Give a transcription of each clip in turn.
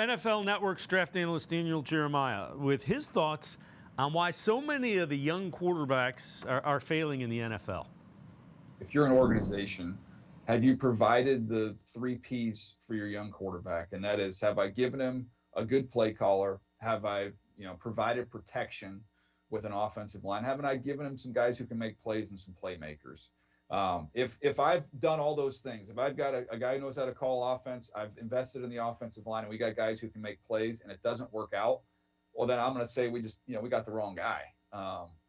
NFL Network's draft analyst Daniel Jeremiah with his thoughts on why so many of the young quarterbacks are failing in the NFL. If you're an organization, have you provided the 3 Ps for your young quarterback? And that is, have I given him a good play caller? Have I, provided protection with an offensive line? Haven't I given him some guys who can make plays and some playmakers? If I've done all those things, if I've got a guy who knows how to call offense, I've invested in the offensive line, and we got guys who can make plays, and it doesn't work out, well, then I'm going to say we got the wrong guy.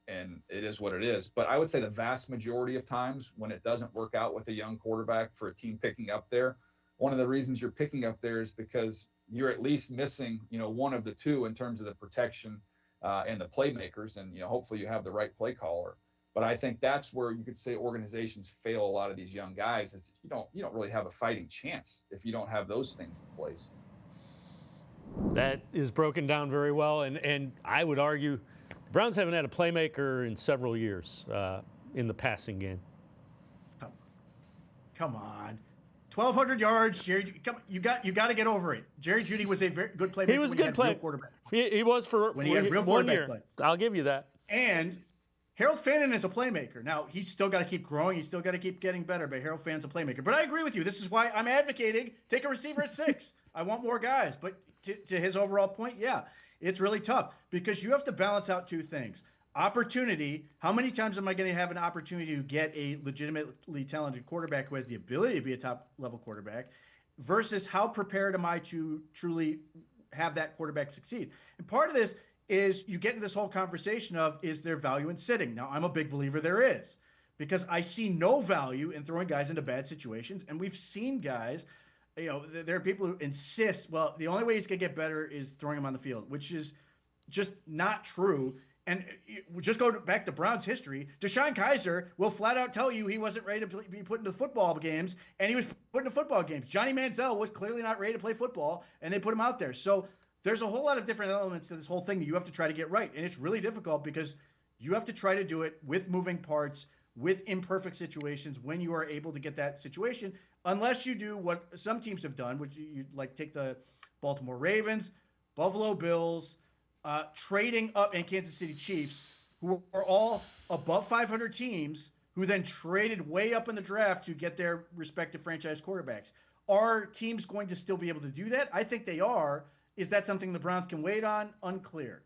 And it is what it is. But I would say the vast majority of times when it doesn't work out with a young quarterback for a team picking up there, one of the reasons you're picking up there is because you're at least missing, one of the two in terms of the protection and the playmakers. And, hopefully you have the right play caller. But I think that's where you could say organizations fail a lot of these young guys. Is you don't really have a fighting chance if you don't have those things in place. That is broken down very well. And I would argue the Browns haven't had a playmaker in several years in the passing game. Come on. 1,200 yards, Jerry. You got to get over it. Jerry Jeudy was a very good playmaker. He was a good quarterback. He was for when he had real 1 quarterback year. play. I'll give you that. And Harold Fannin is a playmaker. Now, he's still got to keep growing. He's still got to keep getting better, but Harold Fann's a playmaker. But I agree with you. This is why I'm advocating take a receiver at 6. I want more guys. But to his overall point, yeah, it's really tough because you have to balance out 2 things. Opportunity. How many times am I going to have an opportunity to get a legitimately talented quarterback who has the ability to be a top-level quarterback versus how prepared am I to truly have that quarterback succeed? And part of this is you get into this whole conversation of, is there value in sitting? Now, I'm a big believer there is because I see no value in throwing guys into bad situations. And we've seen guys, there are people who insist, well, the only way he's going to get better is throwing him on the field, which is just not true. And just go back to Browns history. Deshaun Kaiser will flat out tell you he wasn't ready to be put into football games, and he was put into football games. Johnny Manziel was clearly not ready to play football, and they put him out there. So there's a whole lot of different elements to this whole thing that you have to try to get right. And it's really difficult because you have to try to do it with moving parts, with imperfect situations when you are able to get that situation, unless you do what some teams have done, which you like take the Baltimore Ravens, Buffalo Bills, trading up, and Kansas City Chiefs, who are all above 500 teams, who then traded way up in the draft to get their respective franchise quarterbacks. Are teams going to still be able to do that? I think they are. Is that something the Browns can wait on? Unclear.